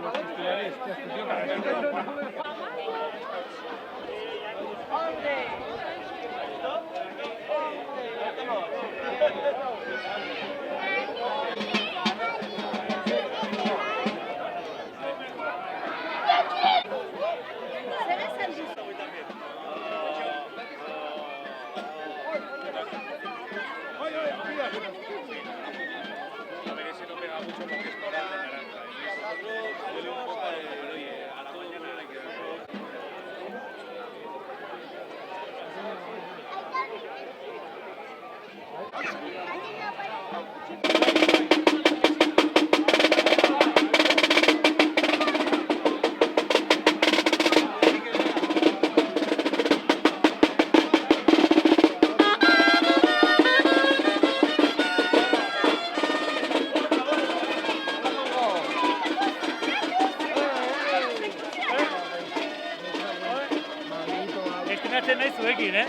los titulares que estudió Estrenatzen nahi zuekin, eh?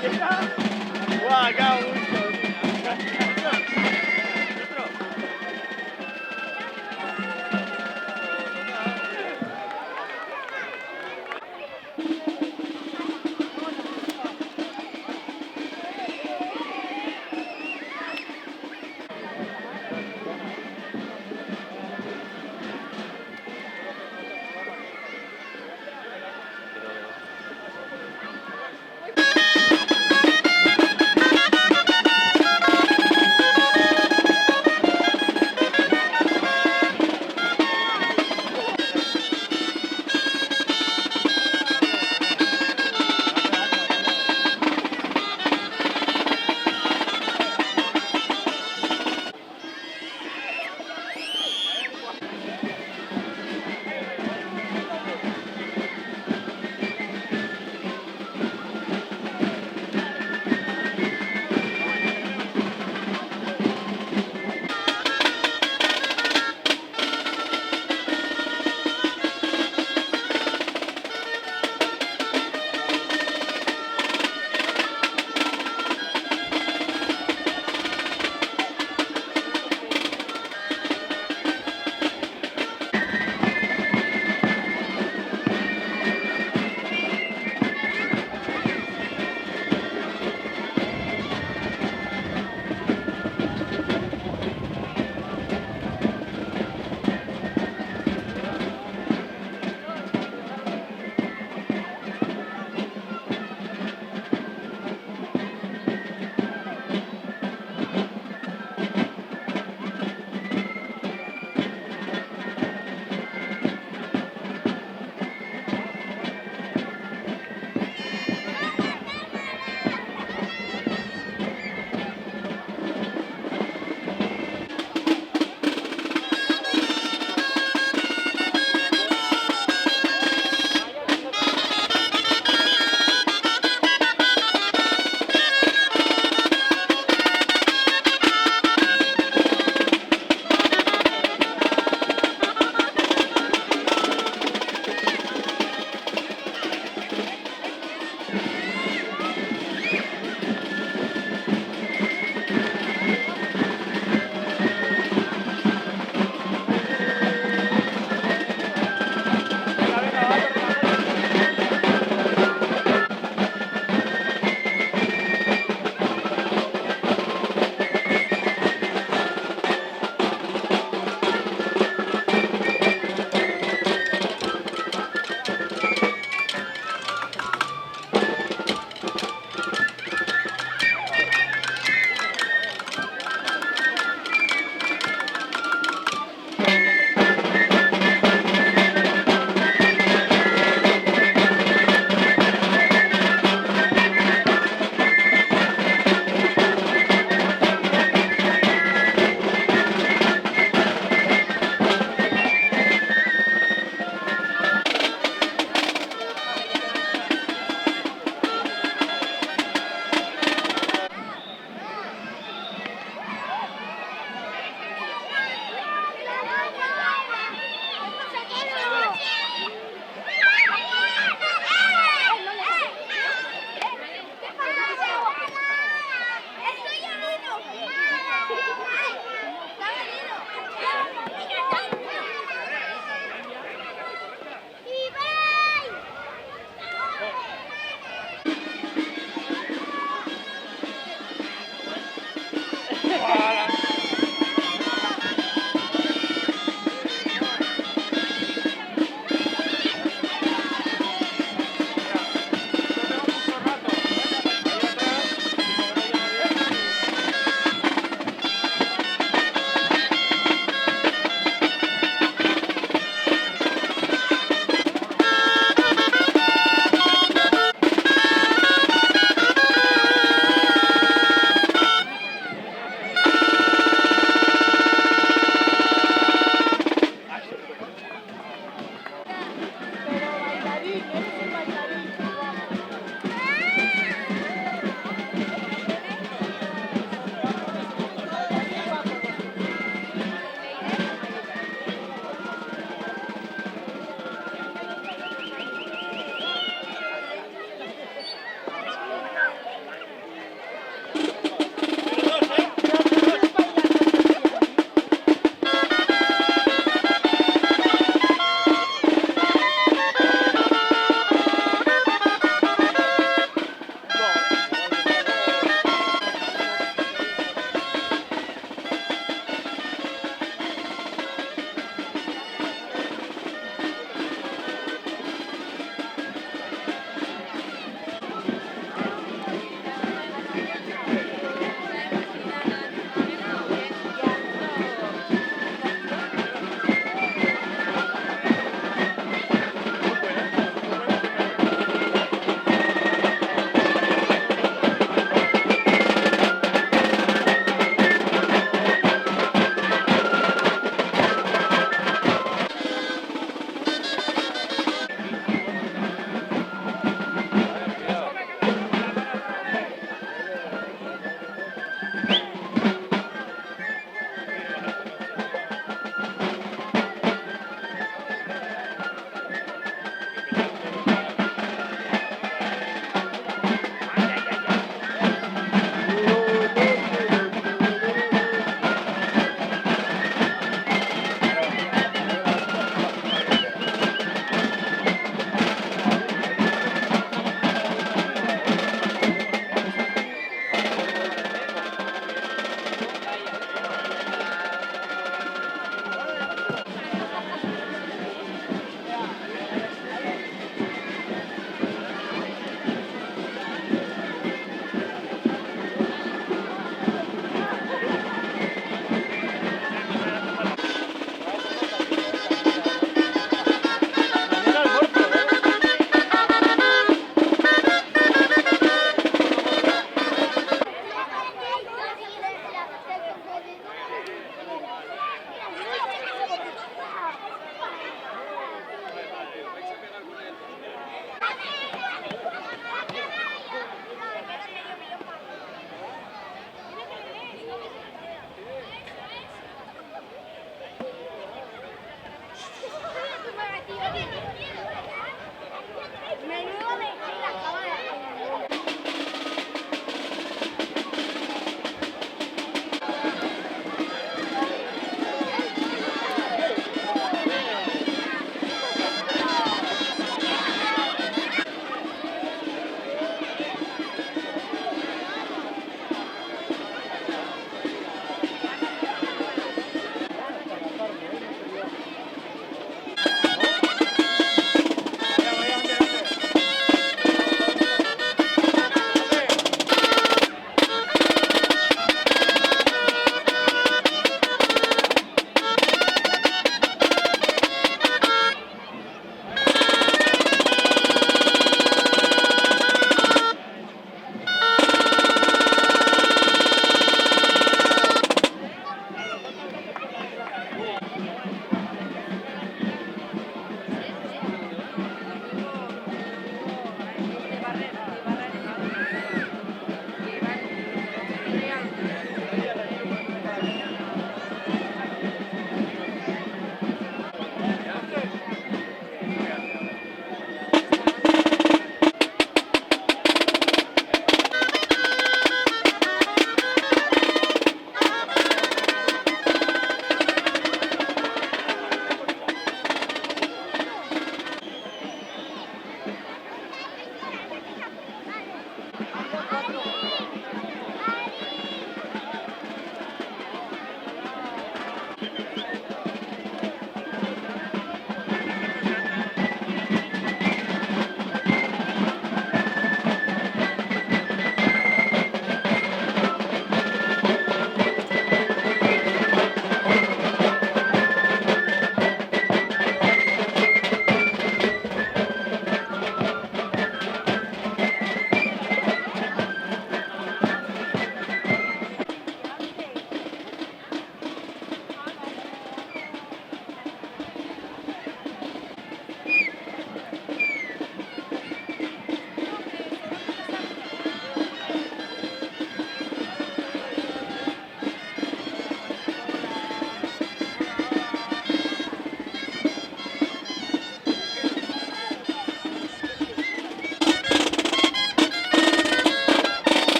Guau, qué a gusto.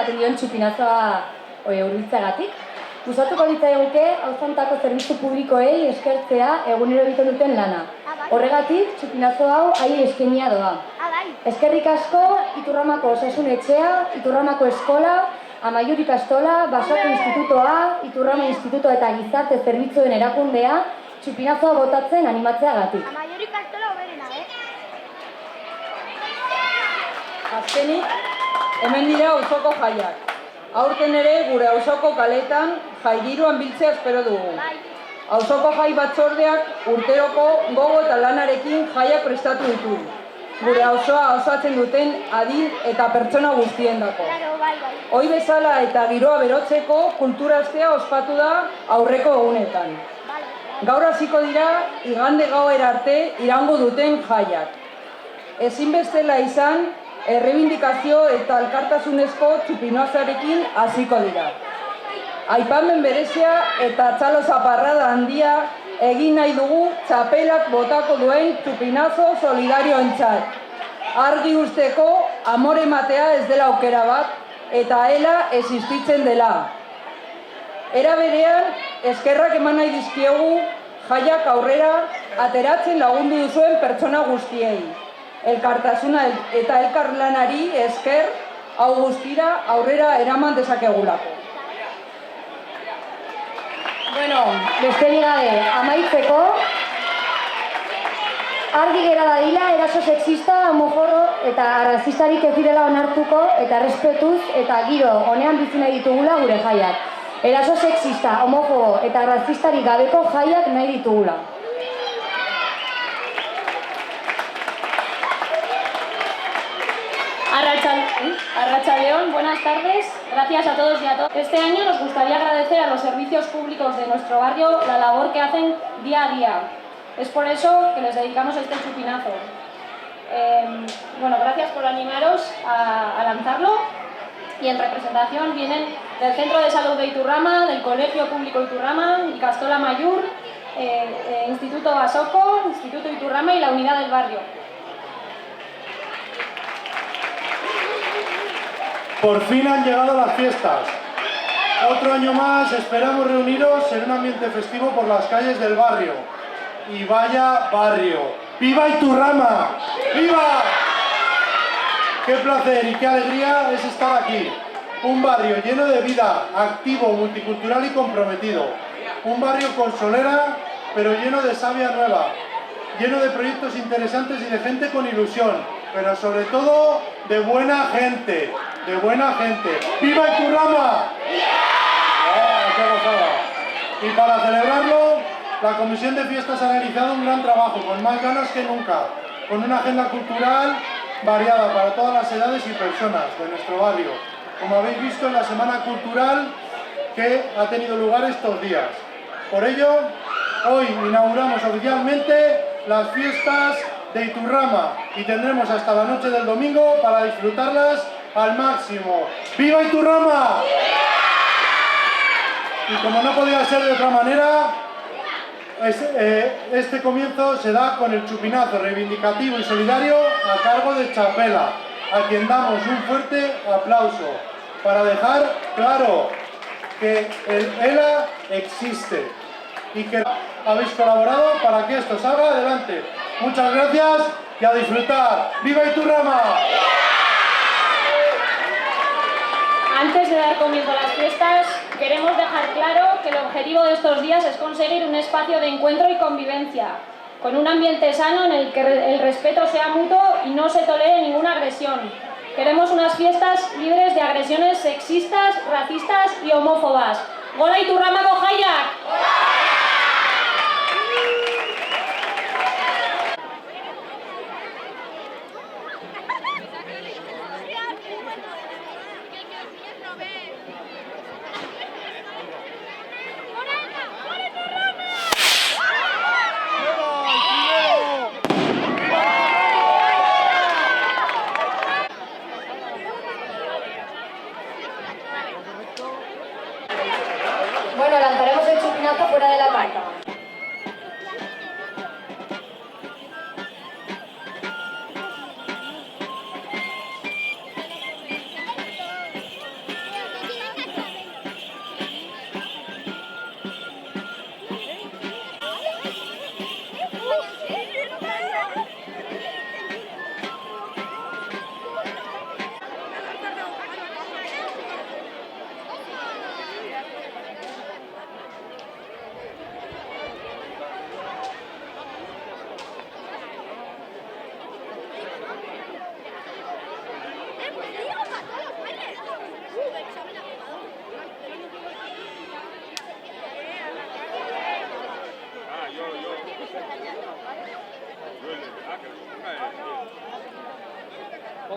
ematen dion txupinazoa hurbiltzeagatik. Gustatuko litzaiguke auzontako zerbitzu publikoei eskertzea egunero egiten duten lana. Horregatik, txupinazo hau haiei eskainia doa. Eskerrik asko Iturramako Osasun Etxea, Iturramako Eskola, Amaiur ikastola, Basoko Institutoa, Iturrama Instituto eta Gizarte Zerbitzuen erakundea txupinazoa botatzen animatzeagatik. Amaiur ikastola oberena, Azkenik, hemen dira auzoko jaiak. Aurten ere gure auzoko kaletan jai giroan biltzea espero dugu. Auzoko jai batzordeak urteroko gogo eta lanarekin jaiak prestatu ditu. Gure auzoa osatzen duten adin eta pertsona guztiendako. Hoi bezala eta giroa berotzeko kultura astea ospatu da aurreko egunetan. Gaur hasiko dira igande gauera arte iraungo duten jaiak. Ezinbestela izan, errebindikazio eta elkartasunezko txupinazoarekin hasiko dira. Aipamen berezia eta txalo zaparrada handia egin nahi dugu txapelak botako duen txupinazo solidarioentzat. Argi usteko amore ematea ez dela aukera bat eta ela existitzen dela. Era berean, eskerrak eman nahi dizkiegu jaiak aurrera ateratzen lagundu duzuen pertsona guztiei. Elkartasuna eta elkarlanari esker hau guztira aurrera eraman dezakegulako. Bueno, besterik gabe, amaitzeko, argi gera dadila eraso sexista, homofobo eta arrazistarik ez direla onartuko eta errespetuz eta giro honean bizi nahi ditugula gure jaiak. Eraso sexista, homofobo eta arrazistarik gabeko jaiak nahi ditugula. Arratsaldeon, buenas tardes, gracias a todos y a todas. Este año nos gustaría agradecer a los servicios públicos de nuestro barrio la labor que hacen día a día. Es por eso que les dedicamos este chupinazo. Bueno, gracias por animaros a lanzarlo y en representación vienen del Centro de Salud de Iturrama, del Colegio Público Iturrama, Ikastola Amaiur, Instituto Basoko, Instituto Iturrama y la Unidad del Barrio. Por fin han llegado las fiestas. Otro año más esperamos reuniros en un ambiente festivo por las calles del barrio. Y vaya barrio. ¡Viva Iturrama! ¡Viva! Qué placer y qué alegría es estar aquí. Un barrio lleno de vida, activo, multicultural y comprometido. Un barrio con solera, pero lleno de savia nueva. Lleno de proyectos interesantes y de gente con ilusión. Pero sobre todo de buena gente. De buena gente. ¡Viva Iturrama! ¡Qué gozada! Y para celebrarlo, la Comisión de Fiestas ha realizado un gran trabajo, con más ganas que nunca, con una agenda cultural variada para todas las edades y personas de nuestro barrio, como habéis visto en la Semana Cultural que ha tenido lugar estos días. Por ello, hoy inauguramos oficialmente las fiestas de Iturrama y tendremos hasta la noche del domingo para disfrutarlas al máximo. ¡Viva Iturrama! Y como no podía ser de otra manera, este comienzo se da con el chupinazo reivindicativo y solidario a cargo de Chapela, a quien damos un fuerte aplauso, para dejar claro que el ELA existe y que habéis colaborado para que esto salga adelante. Muchas gracias y a disfrutar. ¡Viva Iturrama! Antes de dar comienzo a las fiestas, queremos dejar claro que el objetivo de estos días es conseguir un espacio de encuentro y convivencia, con un ambiente sano en el que el respeto sea mutuo y no se tolere ninguna agresión. Queremos unas fiestas libres de agresiones sexistas, racistas y homófobas. ¡Gola Iturramako jaiak! Bueno, lanzaremos el chupinazo fuera de la marca.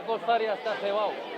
costar y hasta cebado.